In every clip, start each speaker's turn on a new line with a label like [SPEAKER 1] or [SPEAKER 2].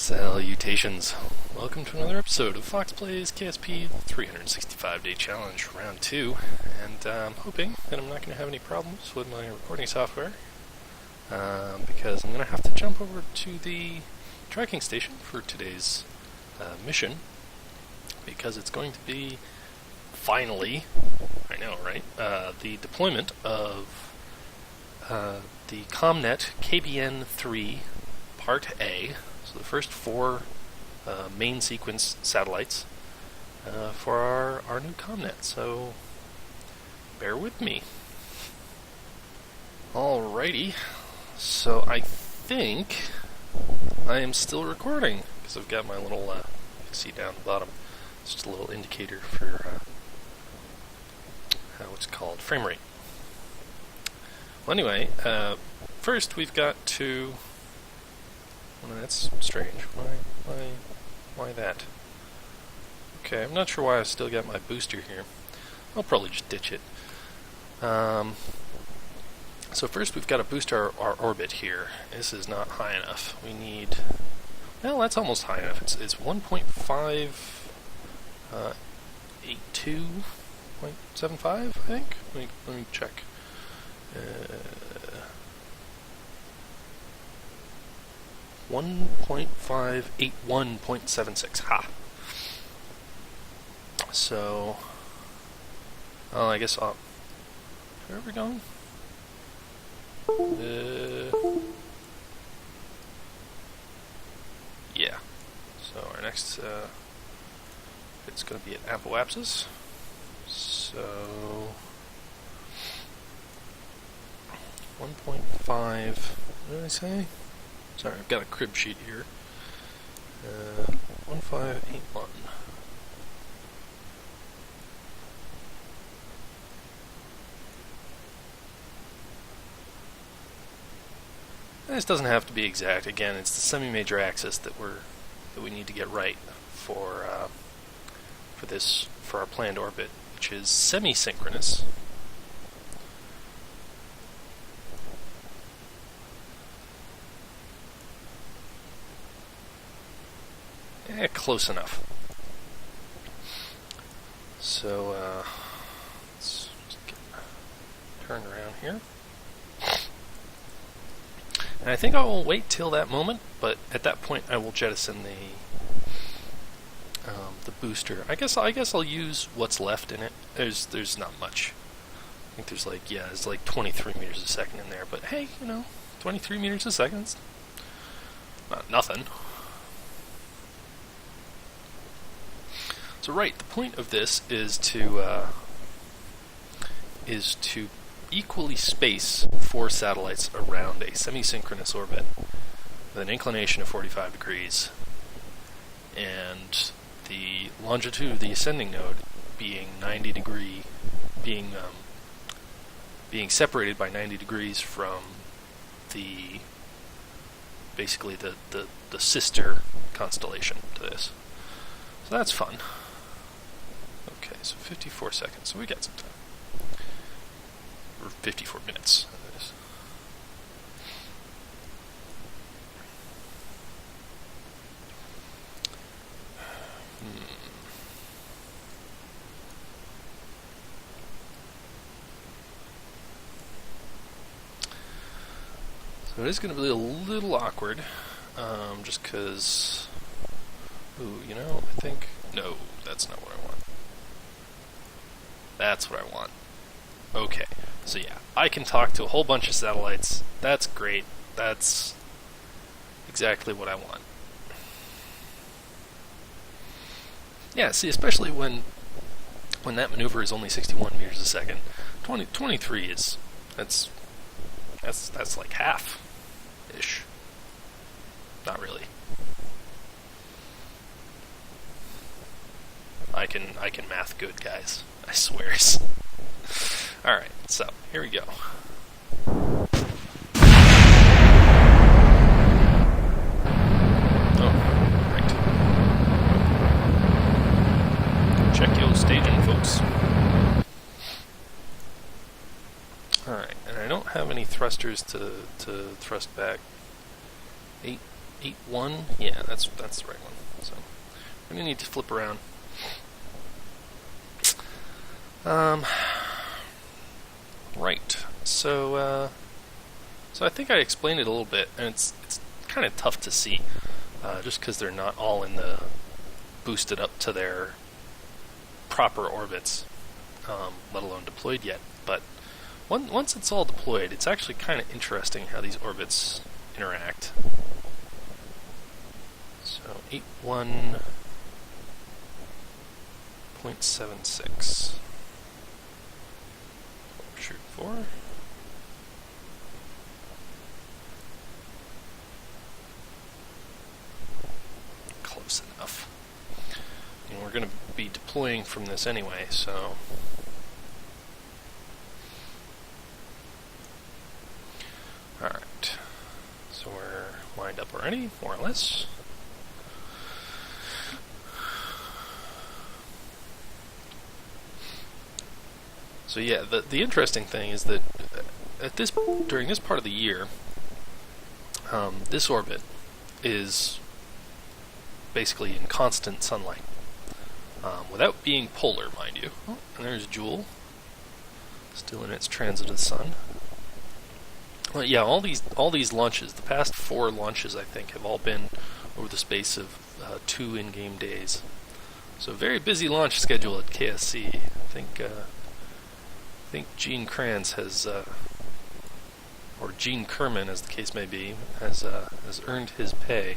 [SPEAKER 1] Salutations. Welcome to another episode of Foxx Plays KSP 365-Day Challenge Round 2, and I'm hoping that I'm not going to have any problems with my recording software, because I'm going to have to jump over to the tracking station for today's mission, because it's going to be, finally, I know, right, the deployment of the Kom-Net KBN-3 Part A, so the first 4 main sequence satellites for our new Kom-Net, so bear with me. Alrighty, so I think I am still recording, because I've got my little, you can see down the bottom, it's just a little indicator for how it's called, frame rate. Well, anyway, first we've got to... Well, that's strange. Why that? Okay, I'm not sure why I still got my booster here. I'll probably just ditch it. So first we've got to boost our orbit here. This is not high enough. We need... Well, that's almost high enough. It's 1.582.75, I think? Let me check. 1.581.76. Ha! So... Oh, I guess... where are we going? Yeah. So our next... it's going to be at Apoapsis. So... 1.5... What did I say? Sorry, I've got a crib sheet here. 1581. This doesn't have to be exact. Again, it's the semi-major axis that we need to get right for our planned orbit, which is semi-synchronous. Close enough. So, let's just turn around here. And I think I will wait till that moment, but at that point I will jettison the booster. I guess I'll use what's left in it. There's not much. I think there's there's like 23 meters a second in there, but hey, 23 meters a second, it's not nothing. So right, the point of this is to equally space 4 satellites around a semi-synchronous orbit with an inclination of 45 degrees, and the longitude of the ascending node being 90 degree, being separated by 90 degrees from basically the sister constellation to this. So that's fun. Okay, so 54 seconds, so we got some time. Or 54 minutes, that is. So it is going to be a little awkward, just because... Ooh, I think... No, that's not what I want. That's what I want. Okay, so yeah, I can talk to a whole bunch of satellites. That's great. That's exactly what I want. Yeah, see, especially when that maneuver is only 61 meters a second. 23 is... That's like half-ish. Not really. I can math good, guys. I swears. Alright, so, here we go. Oh, right. Check your staging, folks. Alright, and I don't have any thrusters to thrust back. 8-1? Yeah, that's the right one. So we're going to need to flip around. Right. So I think I explained it a little bit, and it's kind of tough to see, just because they're not all in the boosted up to their proper orbits, let alone deployed yet. But once it's all deployed, it's actually kind of interesting how these orbits interact. So 81.76. Shoot 4. Close enough. And we're going to be deploying from this anyway, so alright. So we're lined up already, more or less. So yeah, the interesting thing is that during this part of the year, this orbit is basically in constant sunlight, without being polar, mind you. Oh, and there's Joule, still in its transit of the sun. Well, yeah, all these launches, the past 4 launches, I think, have all been over the space of 2 in-game days. So very busy launch schedule at KSC. I think Gene Kranz has, or Gene Kerman, as the case may be, has earned his pay.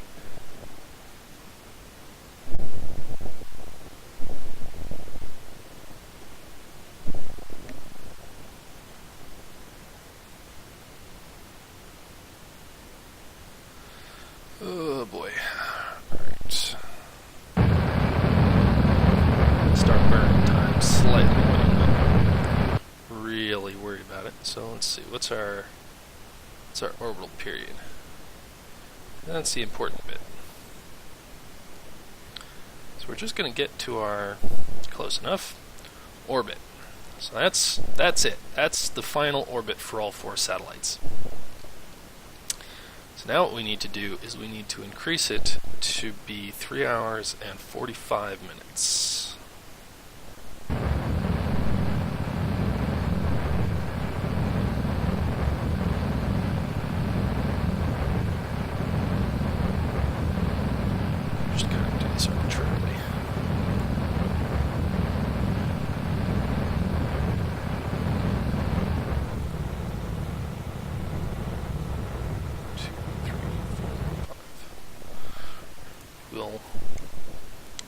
[SPEAKER 1] Oh boy. Alright. Start burn time slightly. Really worried about it. So let's see, what's our orbital period? That's the important bit. So we're just going to get to our, close enough, orbit. So that's it. That's the final orbit for all 4 satellites. So now what we need to do is we need to increase it to be 3 hours and 45 minutes. Just going to do this arbitrarily. We'll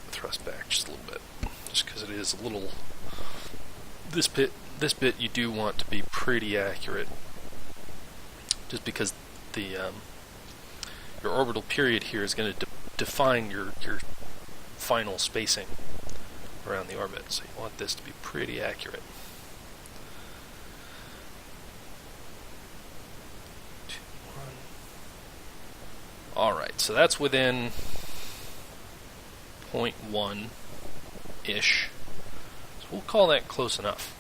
[SPEAKER 1] thrust back just a little bit, just because it is a little. This bit you do want to be pretty accurate, just because the your orbital period here is going to define your final spacing around the orbit. So you want this to be pretty accurate. 2, 1. All right, so that's within 0.1-ish. So we'll call that close enough.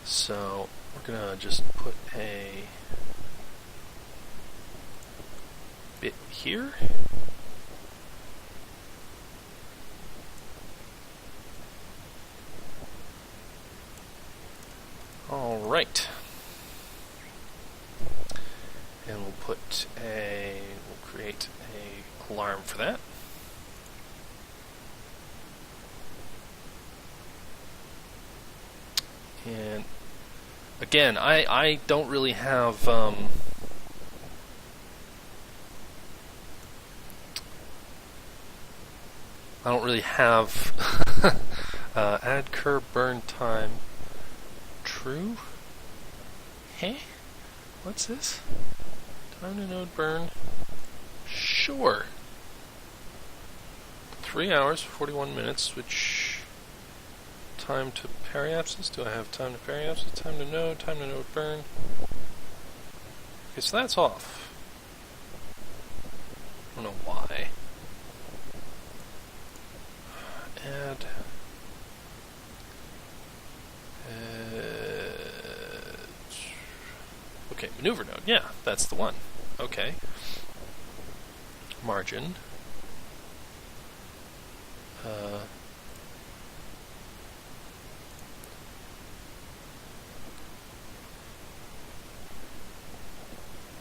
[SPEAKER 1] So we're going to just put a bit here. All right. And we'll create a alarm for that. And again, I don't really have add curve burn time true. Hey, what's this? Time to node burn. Sure. 3 hours, 41 minutes, which time to periapsis? Do I have time to periapsis? Time to node burn. Okay, so that's off. I don't know why. Add. Okay, maneuver node. Yeah, that's the one. Okay. Margin.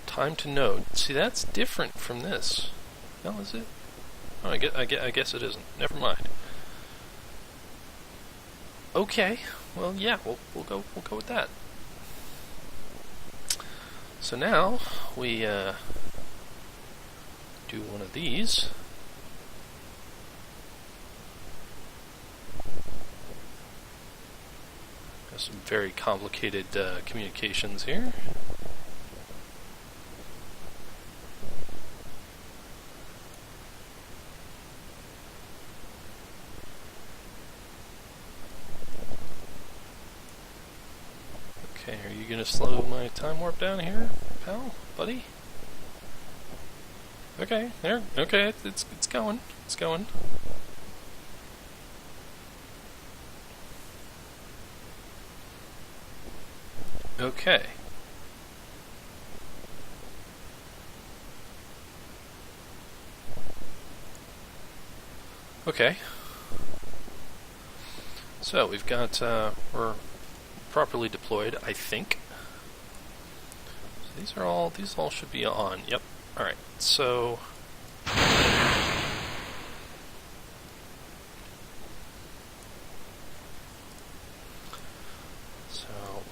[SPEAKER 1] Time to node. See, that's different from this. No, is it? Oh, I guess it isn't. Never mind. Okay. Well, yeah, we'll go with that. So now we do one of these. Got some very complicated communications here. Okay, are you gonna slow my time warp down here, pal, buddy? Okay, there. Okay, it's going. It's going. Okay. Okay. So we've got we're properly deployed, I think. So these all should be on. Yep. All right. So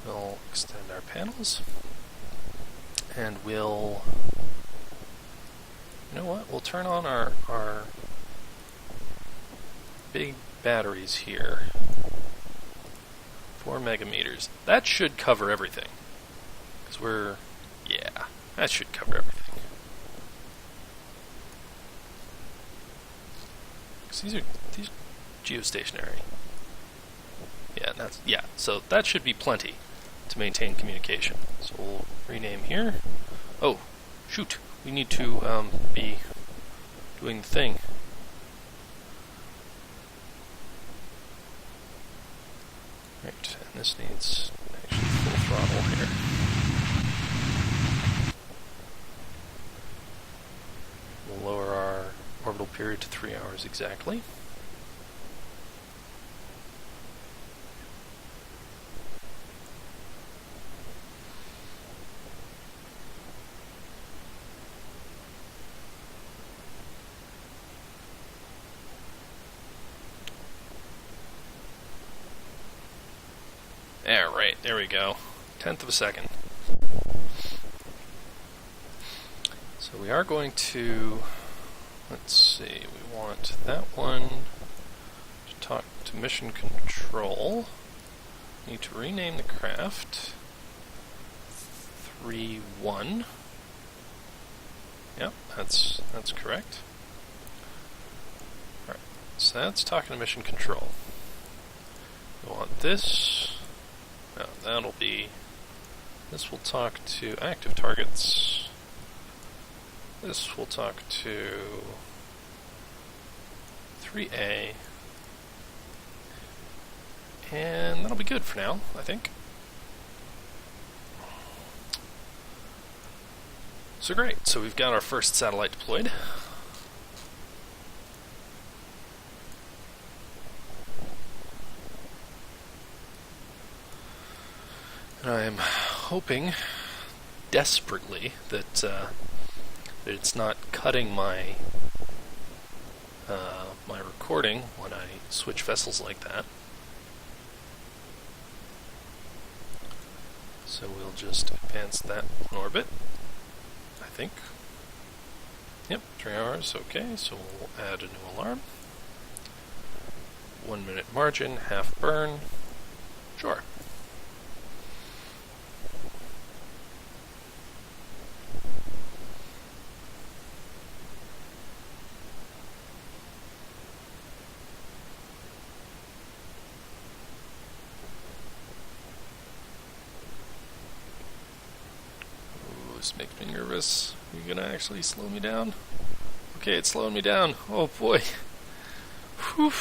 [SPEAKER 1] we'll extend our panels, and we'll, you know what? We'll turn on our big batteries here. 4 megameters. That should cover everything. Because yeah, that should cover everything. Because these are geostationary. Yeah, so that should be plenty to maintain communication. So we'll rename here. Oh, shoot, we need to be doing the thing. Right, and this needs actually full throttle here. We'll lower our orbital period to 3 hours exactly. Yeah, right, there we go. 1/10 of a second. So we are going to, let's see, we want that one to talk to mission control. Need to rename the craft 3-1. Yep, that's correct. Alright, so that's talking to mission control. We want this. No, that'll be, this will talk to active targets. This will talk to 3A. And that'll be good for now, I think. So great, so we've got our first satellite deployed. And I am hoping desperately that it's not cutting my my recording when I switch vessels like that. So we'll just advance that in orbit, I think. Yep, 3 hours, okay, so we'll add a new alarm. 1 minute margin, half burn. Sure. This makes me nervous. Are you gonna actually slow me down? Okay, it's slowing me down. Oh boy. Whew.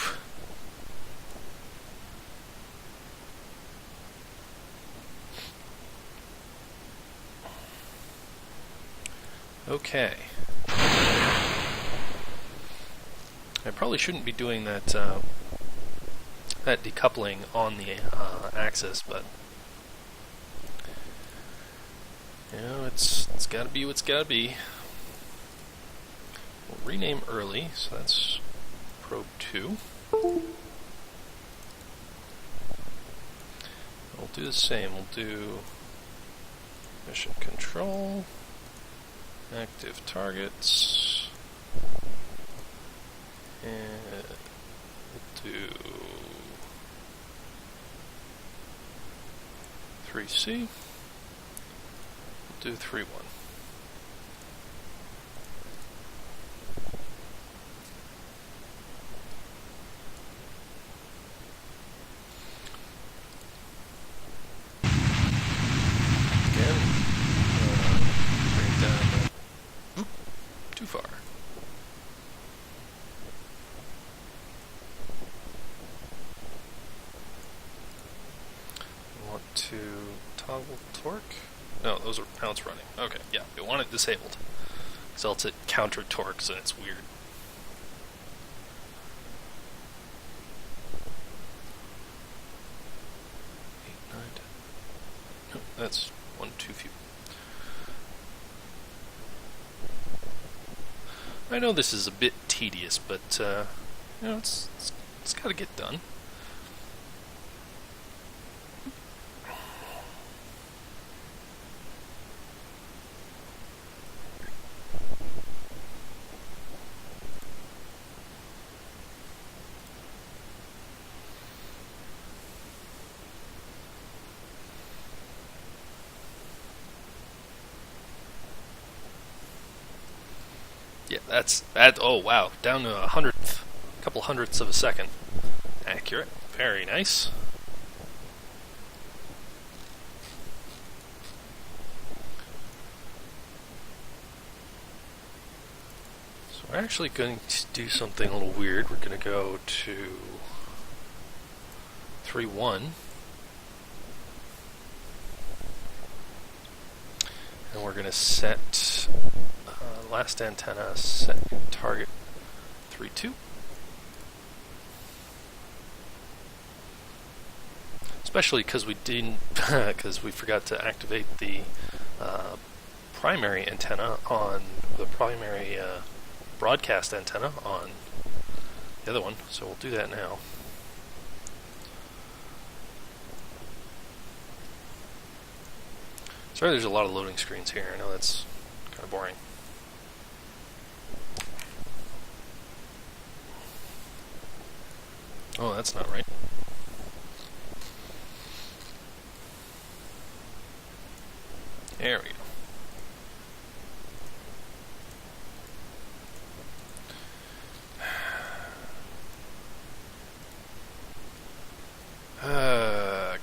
[SPEAKER 1] Okay. I probably shouldn't be doing that that decoupling on the axis, but you know, it's got to be what's got to be. We'll rename early, so that's probe 2. We'll do the same. We'll do mission control, active targets, and we'll do 3C. We'll do 3-1. Too far. We want to toggle torque. No, those are mounts running. Okay, yeah, we want it disabled. Because else it counter torques and it's weird. No, that's one too few. I know this is a bit tedious, but you know, it's got to get done. Yeah, that. Oh wow, down to a couple hundredths of a second. Accurate, very nice. So we're actually going to do something a little weird. We're going to go to 3-1, and we're going to set last antenna, set target 3-2. Especially because we didn't, because we forgot to activate the primary antenna on the primary broadcast antenna on the other one. So we'll do that now. Sorry, there's a lot of loading screens here. I know that's kind of boring. Oh, that's not right. There we go.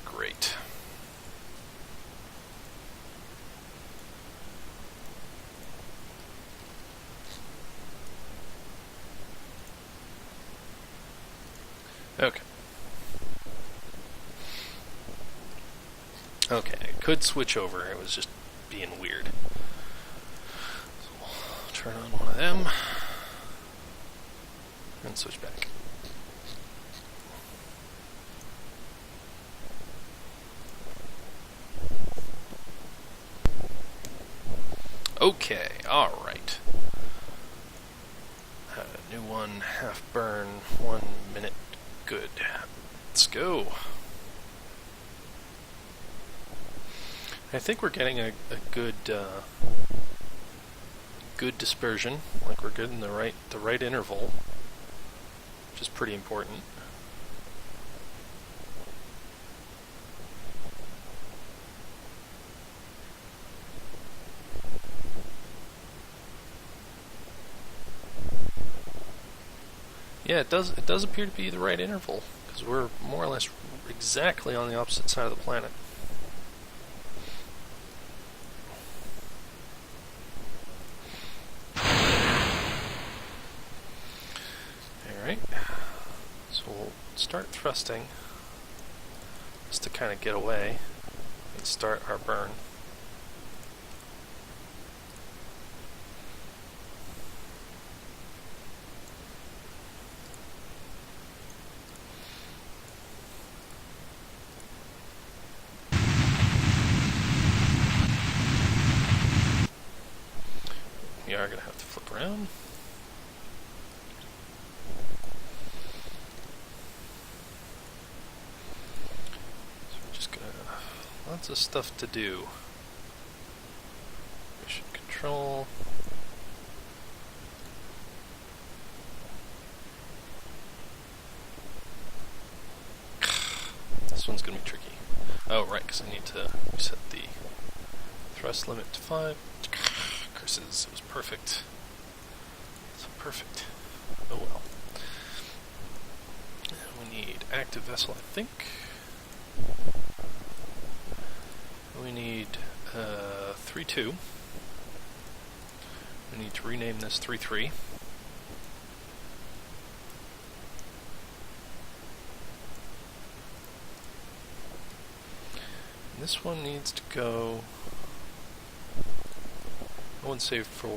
[SPEAKER 1] Great. Okay. Okay, I could switch over. It was just being weird. So we'll turn on one of them and switch back. Okay, alright. New one, half burn, 1 minute. Good. Let's go. I think we're getting a good good dispersion. Like we're getting the right interval, which is pretty important. Yeah, it does appear to be the right interval, because we're more or less exactly on the opposite side of the planet. Alright, so we'll start thrusting, just to kind of get away and start our burn. we are going to have to flip around. So we're just going to... lots of stuff to do. Mission control. This one's going to be tricky. Oh, right, because I need to reset the thrust limit to 5. Curses, it was perfect. So perfect. Oh well. And we need active vessel, I think. We need 3-2. We need to rename this 3-3. This one needs to go, I wouldn't say for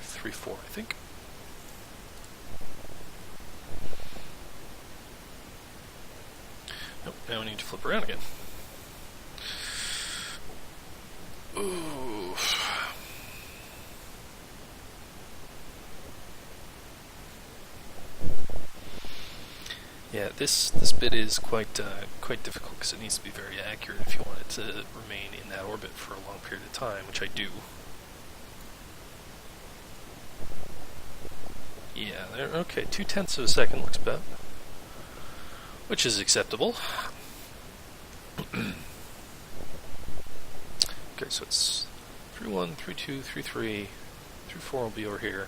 [SPEAKER 1] 3-4, I think. Nope, now we need to flip around again. Ooh. Yeah, this bit is quite difficult because it needs to be very accurate if you want it to remain in that orbit for a long period of time, which I do. Yeah, okay, 0.2 of a second looks about, which is acceptable. Okay, so it's 3-1, 3-2, 3-3, 3-4 will be over here.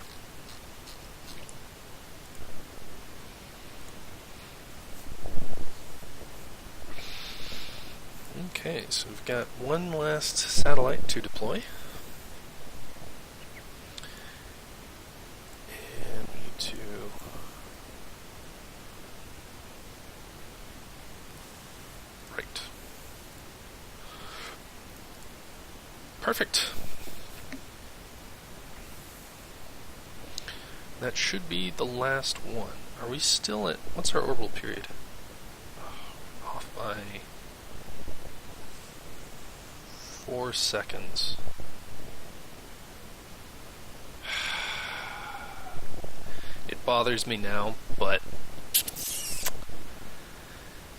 [SPEAKER 1] Okay, so we've got one last satellite to deploy. And we need to... right. Perfect. That should be the last one. Are we still at... what's our orbital period? Off by... 4 seconds. It bothers me now, but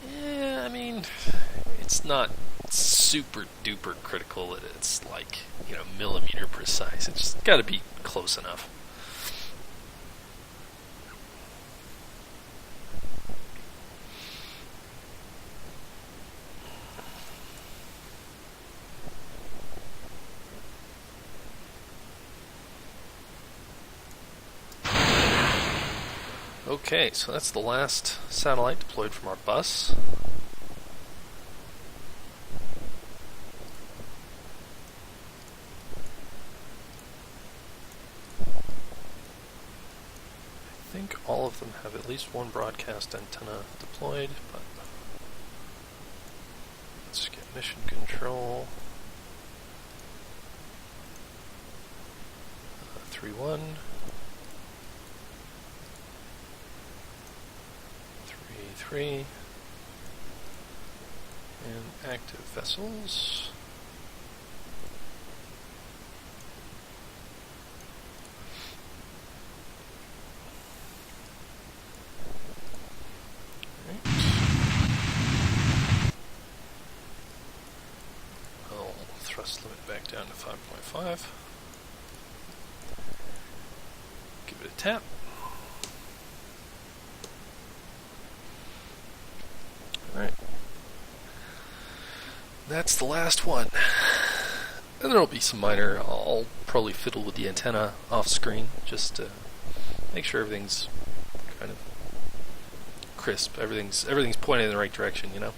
[SPEAKER 1] yeah, I mean, it's not super duper critical that it's like, you know, millimeter precise. It's got to be close enough. Okay, so that's the last satellite deployed from our bus. I think all of them have at least one broadcast antenna deployed, but let's get mission control. 3-1. 3, and active vessels. Right. I'll thrust limit back down to 5.5. Give it a tap. Alright. That's the last one. And there'll be some minor, I'll probably fiddle with the antenna off screen, just to make sure everything's kind of crisp, everything's pointing in the right direction, you know?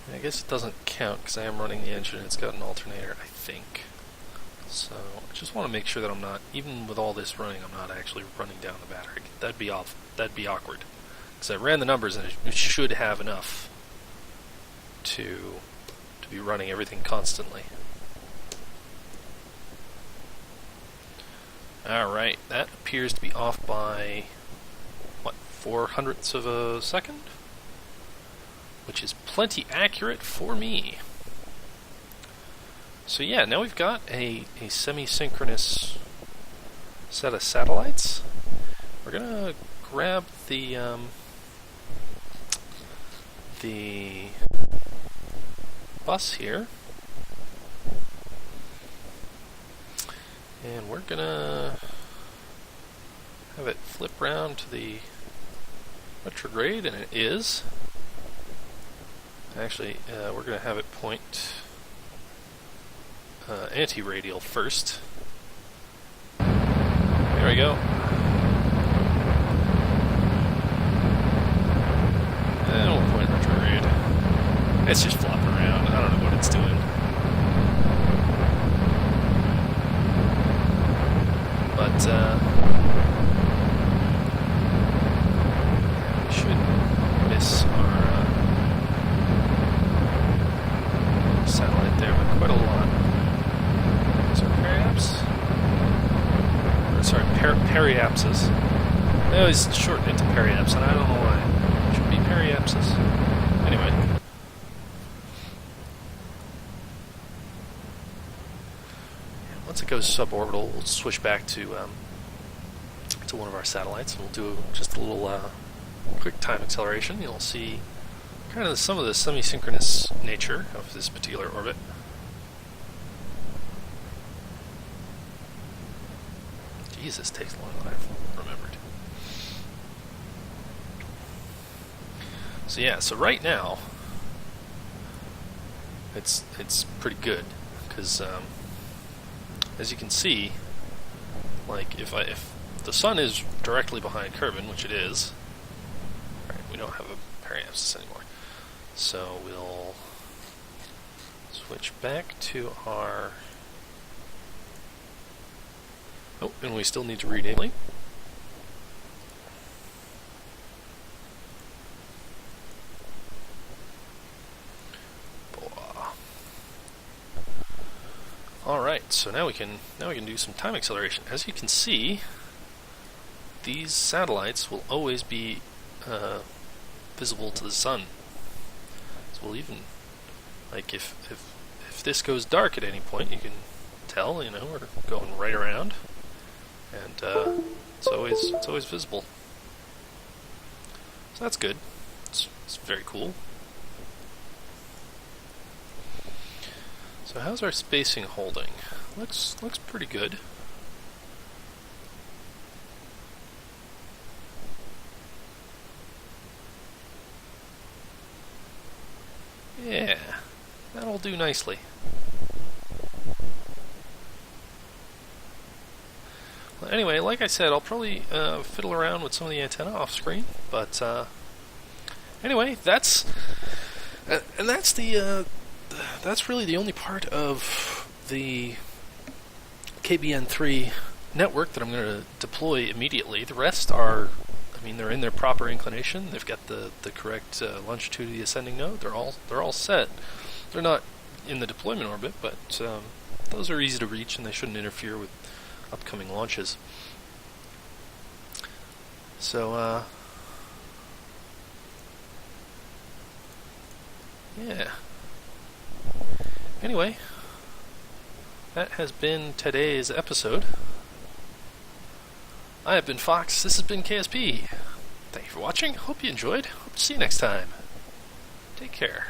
[SPEAKER 1] And I guess it doesn't count because I am running the engine and it's got an alternator, I think. So I just want to make sure that I'm not, even with all this running, I'm not actually running down the battery. That'd be awkward. Because I ran the numbers and it should have enough to be running everything constantly. Alright, that appears to be off by, what, 0.04 of a second? Which is plenty accurate for me. So yeah, now we've got a semi-synchronous set of satellites. We're gonna grab the bus here, and we're gonna have it flip round to the retrograde, and it is. Actually, we're gonna have it point anti-radial first. There we go. And we'll point retrograde. It's just flopping around. I don't know what it's doing. But, we should miss our satellite there by quite a lot. Is our periaps? Or, sorry, periapsis. They always shorten it to periaps, and I don't know why. It should be periapsis. Anyway. Once it goes suborbital, we'll switch back to one of our satellites, and we'll do just a little quick time acceleration. You'll see kind of some of the semi-synchronous nature of this particular orbit. Jeez, this takes longer than I've remembered. So yeah, so right now it's pretty good because as you can see, like if the sun is directly behind Kerbin, which it is, right, we don't have a periapsis anymore. So we'll switch back to our. Oh, and we still need to read enabling. Alright, so now we can do some time acceleration. As you can see, these satellites will always be visible to the sun. So we'll even, like if this goes dark at any point, you can tell, you know, we're going right around, and it's always visible. So that's good. It's very cool. So how's our spacing holding? Looks pretty good. Yeah, that'll do nicely. Well, anyway, like I said, I'll probably fiddle around with some of the antenna off screen, but anyway, that's really the only part of the KBN-3 network that I'm going to deploy immediately. The rest are, I mean, they're in their proper inclination. They've got the correct longitude of the ascending node. They're all set. They're not in the deployment orbit, but those are easy to reach, and they shouldn't interfere with upcoming launches. So, yeah. Anyway, that has been today's episode. I have been Fox. This has been KSP. Thank you for watching. Hope you enjoyed. Hope to see you next time. Take care.